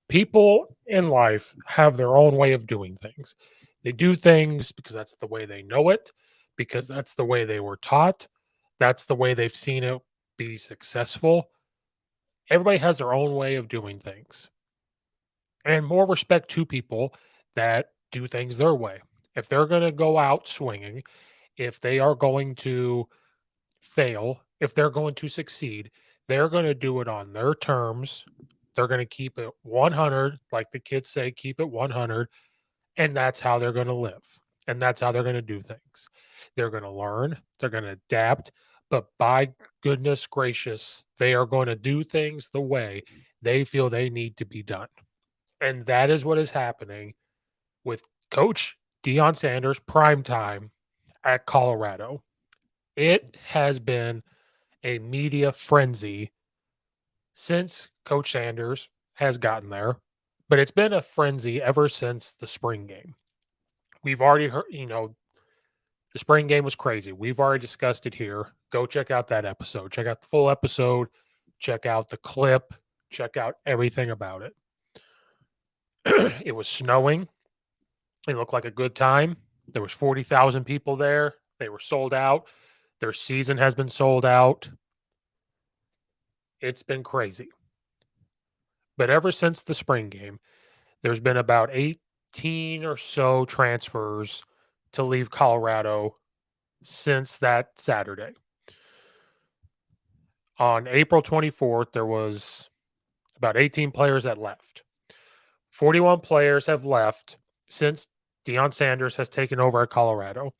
People in life have their own way of doing things. They do things because that's the way they know it, because that's the way they were taught, that's the way they've seen it be successful. Everybody has their own way of doing things. And more respect to people that do things their way. If they're going to go out swinging, if they are going to fail, if they're going to succeed, they're going to do it on their terms. They're going to keep it 100, like the kids say, keep it 100. And that's how they're going to live. And that's how they're going to do things. They're going to learn, they're going to adapt. But by goodness gracious, they are going to do things the way they feel they need to be done. And that is what is happening with Coach Deion Sanders prime time at Colorado. It has been a media frenzy since Coach Sanders has gotten there, but it's been a frenzy ever since the spring game. We've already heard, the spring game was crazy. We've already discussed it here. Go check out that episode. Check out the full episode. Check out the clip. Check out everything about it. It was snowing. It looked like a good time. There was 40,000 people there. They were sold out. Their season has been sold out. It's been crazy. But ever since the spring game, there's been about 18 or so transfers to leave Colorado since that Saturday. On April 24th, there was about 18 players that left. 41 players have left since Deion Sanders has taken over at Colorado.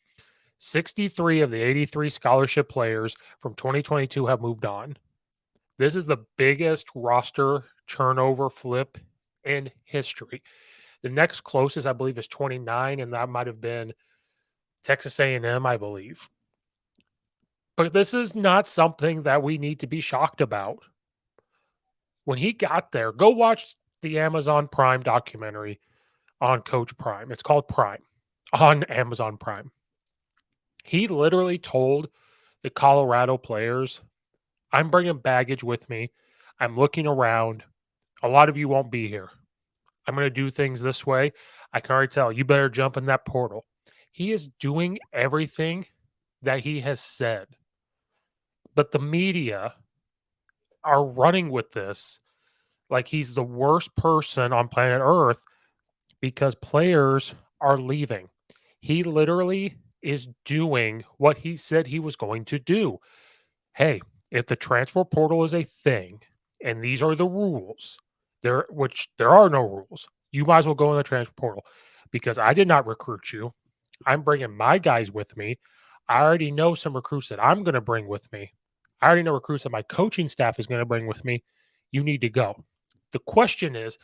63 of the 83 scholarship players from 2022 have moved on. This is the biggest roster turnover flip in history. The next closest, I believe, is 29, and that might have been Texas A&M, I believe. But this is not something that we need to be shocked about. When he got there, go watch the Amazon Prime documentary on Coach Prime. It's called Prime on Amazon Prime. He literally told the Colorado players, I'm bringing baggage with me. I'm looking around. A lot of you won't be here. I'm going to do things this way. I can already tell you better jump in that portal. He is doing everything that he has said. But the media are running with this like he's the worst person on planet Earth because players are leaving. He literally is doing what he said he was going to do. Hey, if the transfer portal is a thing and these are the rules, which there are no rules, you might as well go in the transfer portal because I did not recruit you. I'm bringing my guys with me. I already know some recruits that I'm going to bring with me. I already know recruits that my coaching staff is going to bring with me. You need to go. The question is,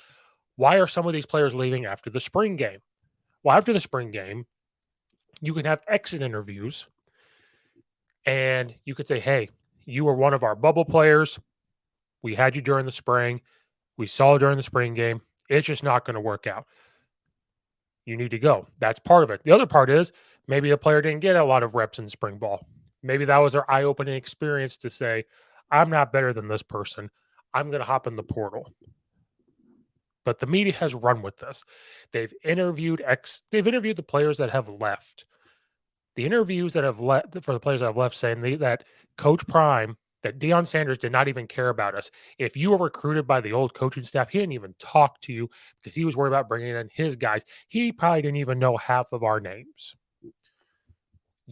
why are some of these players leaving after the spring game? Well, after the spring game, you can have exit interviews and you could say, hey, you were one of our bubble players. We had you during the spring. We saw you during the spring game. It's just not going to work out. You need to go. That's part of it. The other part is maybe a player didn't get a lot of reps in spring ball. Maybe that was their eye opening experience to say, I'm not better than this person. I'm going to hop in the portal. But the media has run with this. They've interviewed the players that have left. The interviews that have left for the players that have left saying that Coach Prime, that Deion Sanders did not even care about us. If you were recruited by the old coaching staff, he didn't even talk to you because he was worried about bringing in his guys. He probably didn't even know half of our names.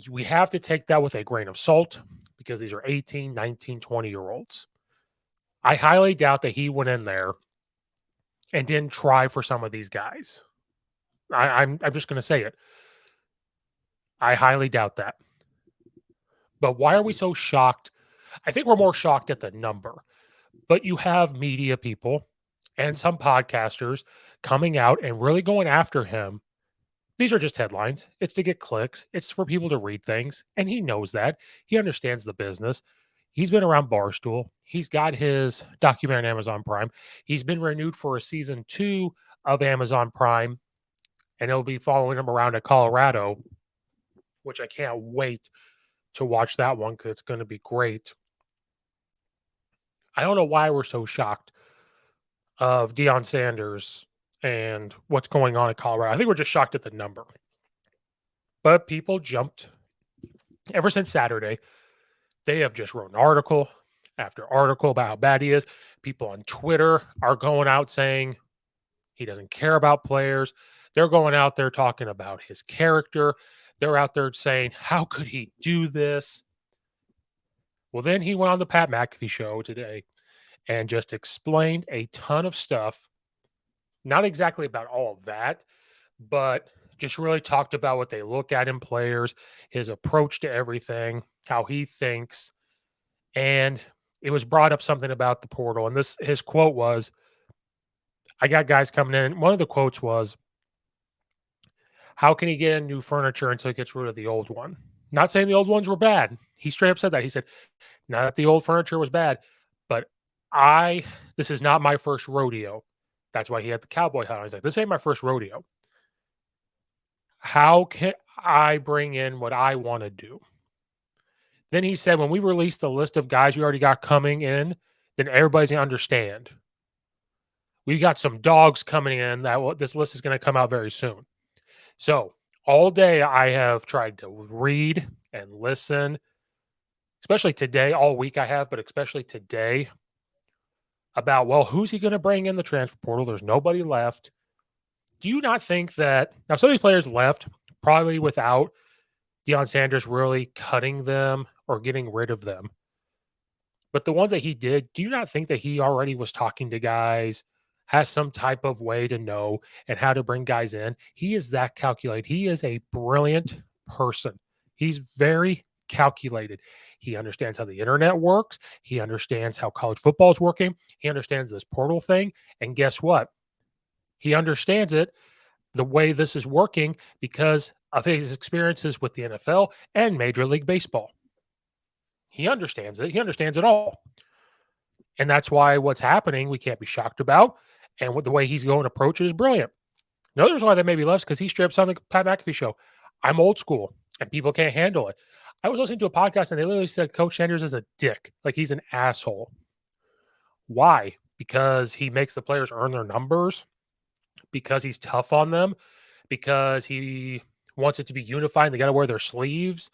We have to take that with a grain of salt because these are 18, 19, 20-year-olds. I highly doubt that he went in there and didn't try for some of these guys. I'm just going to say it. I highly doubt that. But why are we so shocked? I think we're more shocked at the number. But you have media people and some podcasters coming out and really going after him. These are just headlines. It's to get clicks. It's for people to read things. And he knows that. He understands the business. He's been around Barstool. He's got his documentary on Amazon Prime. He's been renewed for a season 2 of Amazon Prime. And it'll be following him around at Colorado, which I can't wait to watch that one because it's going to be great. I don't know why we're so shocked of Deion Sanders and what's going on in Colorado. I think we're just shocked at the number. But people jumped ever since Saturday. They have just wrote article after article about how bad he is. People on Twitter are going out saying he doesn't care about players. They're going out there talking about his character. They're out there saying, how could he do this? Well, then he went on the Pat McAfee show today and just explained a ton of stuff. Not exactly about all of that, but just really talked about what they look at in players, his approach to everything, how he thinks. And it was brought up something about the portal. And this his quote was, I got guys coming in. One of the quotes was, how can he get in new furniture until he gets rid of the old one? Not saying the old ones were bad. He straight up said that. He said, not that the old furniture was bad, but this is not my first rodeo. That's why he had the cowboy hat on. He's like, this ain't my first rodeo. How can I bring in what I want to do? Then he said, when we release the list of guys we already got coming in, then everybody's going to understand. We got some dogs coming in this list is going to come out very soon. So all day I have tried to read and listen, especially today, all week I have, but especially today about, well, who's he going to bring in the transfer portal? There's nobody left. Do you not think that now some of these players left probably without Deion Sanders really cutting them or getting rid of them? But the ones that he did, do you not think that he already was talking to guys, has some type of way to know and how to bring guys in? He is that calculated. He is a brilliant person. He's very calculated. He understands how the internet works. He understands how college football is working. He understands this portal thing. And guess what? He understands it the way this is working because of his experiences with the NFL and Major League Baseball. He understands it. He understands it all. And that's why what's happening, we can't be shocked about. And what the way he's going to approach it is brilliant. Another reason why that maybe left because he straight up on the Pat McAfee show. I'm old school and people can't handle it. I was listening to a podcast and they literally said Coach Sanders is a dick. Like he's an asshole. Why? Because he makes the players earn their numbers, because he's tough on them, because he wants it to be unified. They got to wear their sleeves.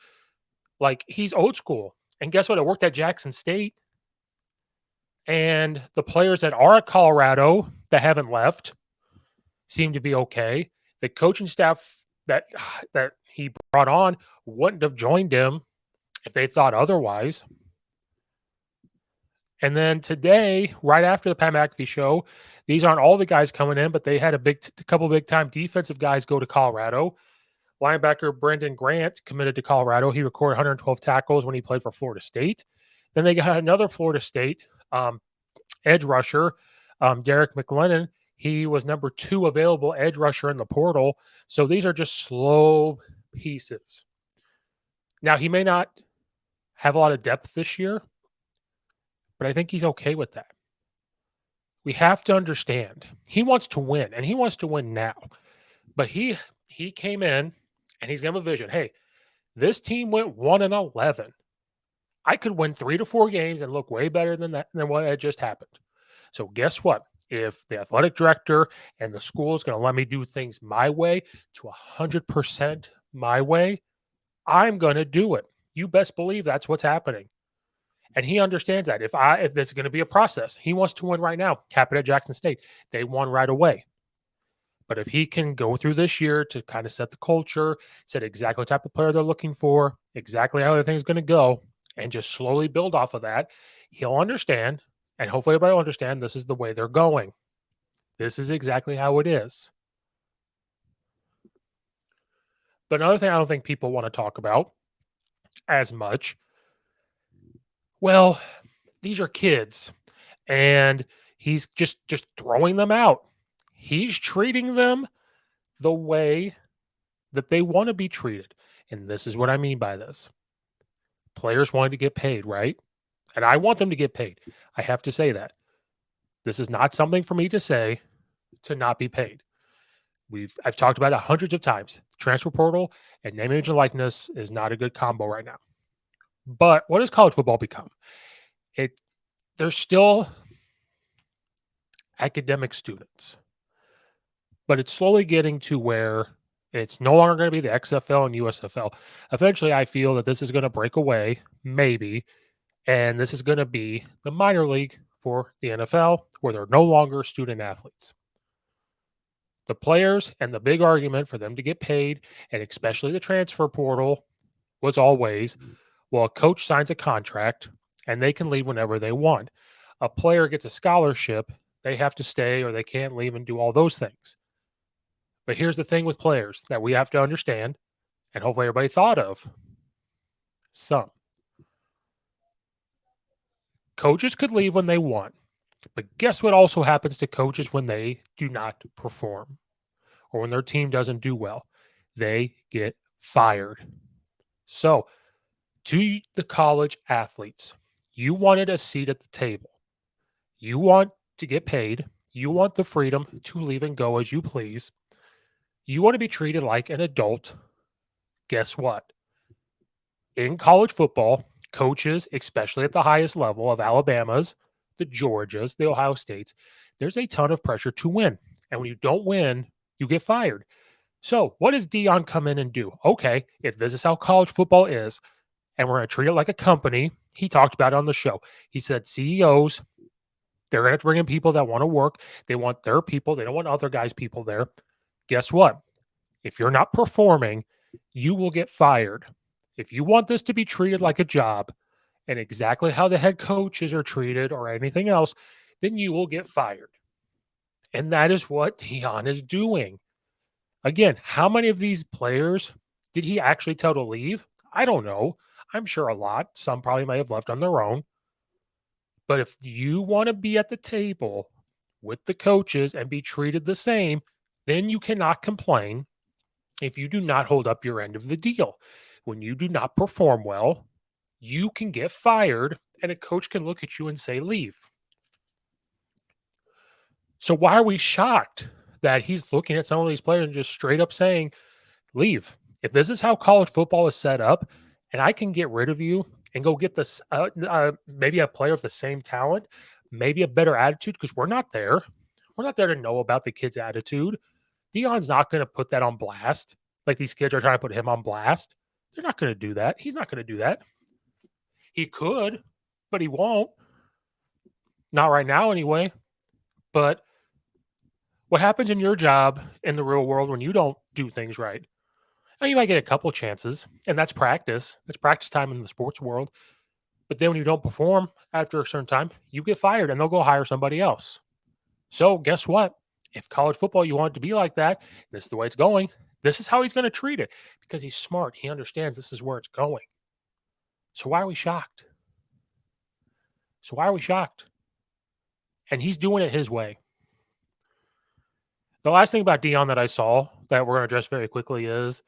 Like he's old school. And guess what? It worked at Jackson State. And the players that are at Colorado that haven't left seem to be okay. The coaching staff that he brought on wouldn't have joined him if they thought otherwise. And then today, right after the Pat McAfee show, these aren't all the guys coming in, but they had a couple big time defensive guys go to Colorado. Linebacker Brendan Grant committed to Colorado. He recorded 112 tackles when he played for Florida State. Then they got another Florida State edge rusher, Derek McLennan. He was number 2 available edge rusher in the portal. So these are just slow pieces. Now, he may not have a lot of depth this year, but I think he's okay with that. We have to understand he wants to win, and he wants to win now. But he came in, and he's got a vision. Hey, this team went 1-11. I could win 3 to 4 games and look way better than what had just happened. So guess what? If the athletic director and the school is going to let me do things my way to 100% my way, I'm going to do it. You best believe that's what's happening. And he understands that. If this is going to be a process, he wants to win right now. Happened at Jackson State. They won right away. But if he can go through this year to kind of set the culture, set exactly what type of player they're looking for, exactly how everything's going to go, and just slowly build off of that, he'll understand. And hopefully everybody will understand this is the way they're going. This is exactly how it is. But another thing I don't think people want to talk about as much, well, these are kids, and he's just throwing them out. He's treating them the way that they want to be treated. And this is what I mean by this. Players wanting to get paid, right? And I want them to get paid. I have to say that. This is not something for me to say to not be paid. I've talked about it hundreds of times. Transfer portal and name, image, and likeness is not a good combo right now. But what has college football become? There's still academic students. But it's slowly getting to where it's no longer going to be the XFL and USFL. Eventually, I feel that this is going to break away, maybe, and this is going to be the minor league for the NFL, where they're no longer student athletes. The players and the big argument for them to get paid, and especially the transfer portal, was always, well, a coach signs a contract and they can leave whenever they want. A player gets a scholarship, they have to stay or they can't leave and do all those things. But here's the thing with players that we have to understand, and hopefully everybody thought of some. Coaches could leave when they want, but guess what also happens to coaches when they do not perform or when their team doesn't do well? They get fired. So, to the college athletes, you wanted a seat at the table. You want to get paid. You want the freedom to leave and go as you please. You want to be treated like an adult. Guess what? In college football, coaches, especially at the highest level of Alabama's, the Georgias, the Ohio States, there's a ton of pressure to win. And when you don't win, you get fired. So, what does Deion come in and do? Okay, if this is how college football is, and we're going to treat it like a company, he talked about it on the show. He said CEOs, they're going to bring in people that want to work. They want their people. They don't want other guys' people there. Guess what? If you're not performing, you will get fired. If you want this to be treated like a job and exactly how the head coaches are treated or anything else, then you will get fired. And that is what Deion is doing. Again, how many of these players did he actually tell to leave? I don't know. I'm sure a lot. Some probably may have left on their own. But if you want to be at the table with the coaches and be treated the same, then you cannot complain if you do not hold up your end of the deal. When you do not perform well, you can get fired and a coach can look at you and say, leave. So why are we shocked that he's looking at some of these players and just straight up saying, leave? If this is how college football is set up and I can get rid of you and go get this, maybe a player of the same talent, maybe a better attitude, because we're not there. We're not there to know about the kid's attitude. Deion's not going to put that on blast. Like these kids are trying to put him on blast. They're not going to do that. He's not going to do that. He could, but he won't. Not right now, anyway. But what happens in your job in the real world when you don't do things right? Now, you might get a couple chances, and that's practice. That's practice time in the sports world. But then when you don't perform after a certain time, you get fired and they'll go hire somebody else. So guess what? If college football, you want it to be like that, this is the way it's going. This is how he's going to treat it because he's smart. He understands this is where it's going. So why are we shocked? So why are we shocked? And he's doing it his way. The last thing about Deion that I saw that we're going to address very quickly is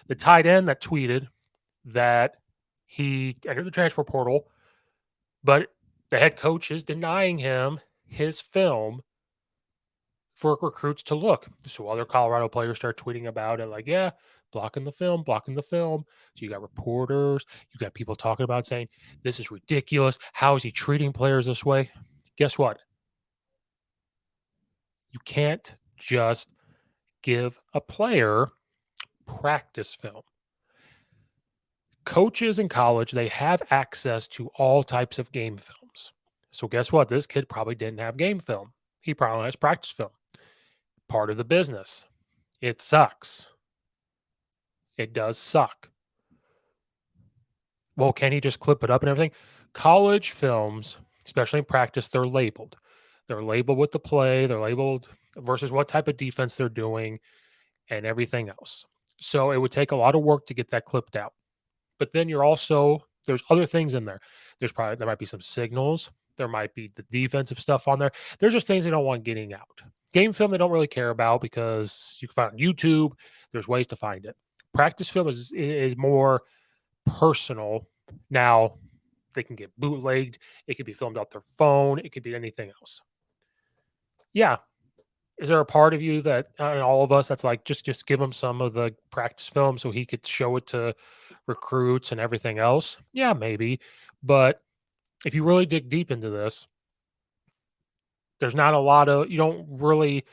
the tight end that tweeted that he entered the transfer portal, but the head coach is denying him his film for recruits to look. So other Colorado players start tweeting about it, like, yeah, blocking the film, blocking the film. So you got reporters, you got people talking about saying, this is ridiculous. How is he treating players this way? Guess what? You can't just give a player practice film. Coaches in college, they have access to all types of game films. So guess what? This kid probably didn't have game film. He probably has practice film. Part of the business. It sucks. It does suck. Well, can he just clip it up and everything? College films, especially in practice, they're labeled. They're labeled with the play, they're labeled versus what type of defense they're doing and everything else. So it would take a lot of work to get that clipped out. But then there's other things in there. There might be some signals. There might be the defensive stuff on there. There's just things they don't want getting out. Game film they don't really care about because you can find it on YouTube. There's ways to find it. Practice film is more personal. Now they can get bootlegged. It could be filmed off their phone. It could be anything else. Yeah. Is there a part of you that all of us that's like just give him some of the practice film so he could show it to recruits and everything else? Yeah, maybe. But if you really dig deep into this, There's not a lot of you don't really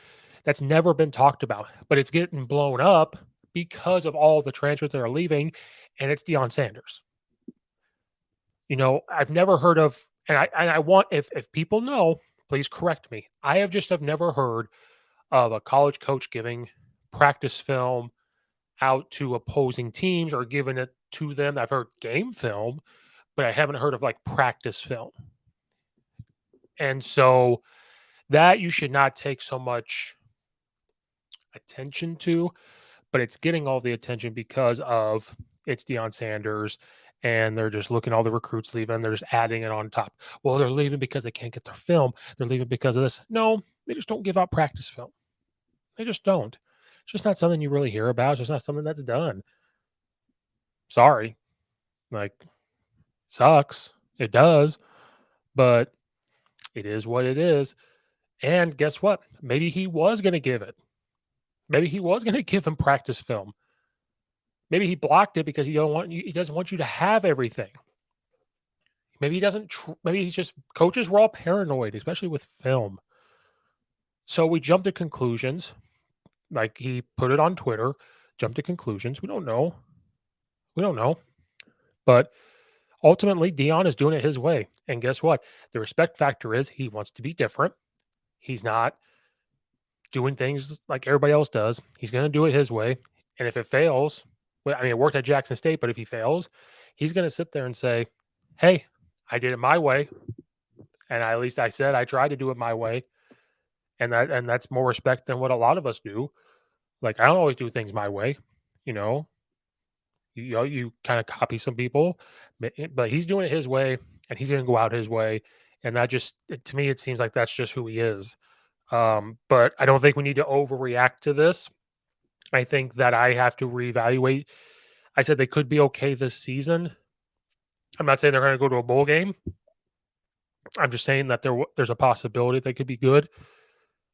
that's never been talked about, but it's getting blown up because of all the transfers that are leaving, and it's Deion Sanders. I've never heard of, and I want if people know, please correct me. I have never heard of a college coach giving practice film out to opposing teams or giving it to them. I've heard game film, but I haven't heard of like practice film. And so that you should not take so much attention to, but it's getting all the attention because of it's Deion Sanders, and they're just looking all the recruits leaving. They're just adding it on top. Well, they're leaving because they can't get their film. They're leaving because of this. No, they just don't give out practice film. They just don't. It's just not something you really hear about. It's just not something that's done. Sorry, like sucks. It does, but it is what it is. And guess what? Maybe he was going to give it. Maybe he was going to give him practice film. Maybe he blocked it because he doesn't want you to have everything. Maybe he doesn't. Maybe he's just coaches were all paranoid, especially with film. So we jumped to conclusions. Like he put it on Twitter, jumped to conclusions. We don't know. We don't know. But ultimately, Dion is doing it his way. And guess what? The respect factor is he wants to be different. He's not doing things like everybody else does. He's going to do it his way. And if it fails, well, I mean, it worked at Jackson State, but if he fails, he's going to sit there and say, hey, I did it my way. And at least I said I tried to do it my way. And that's more respect than what a lot of us do. Like I don't always do things my way, you know. You kind of copy some people, but he's doing it his way, and he's going to go out his way. And that just to me, it seems like that's just who he is. But I don't think we need to overreact to this. I think that I have to reevaluate. I said they could be okay this season. I'm not saying they're going to go to a bowl game. I'm just saying that there's a possibility they could be good.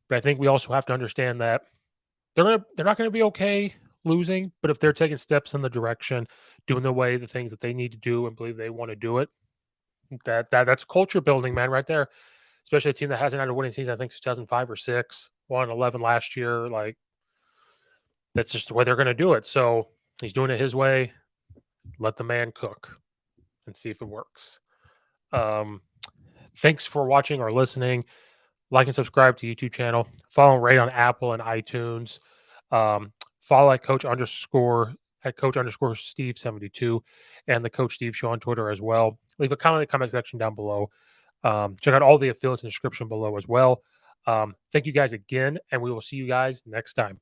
But I think we also have to understand that they're not going to be okay losing. But if they're taking steps in the direction, doing the things that they need to do, and believe they want to do it, that's culture building, man, right there. Especially a team that hasn't had a winning season. I think 2005 or six, won 11 last year. Like that's just the way they're going to do it. So he's doing it his way. Let the man cook and see if it works. Thanks for watching or listening. Like and subscribe to YouTube channel. Follow and rate on Apple and iTunes. Follow at coach underscore Steve 72 and the Coach Steve Show on Twitter as well. Leave a comment in the comment section down below. Check out all the affiliates in the description below as well. Thank you guys again, and we will see you guys next time.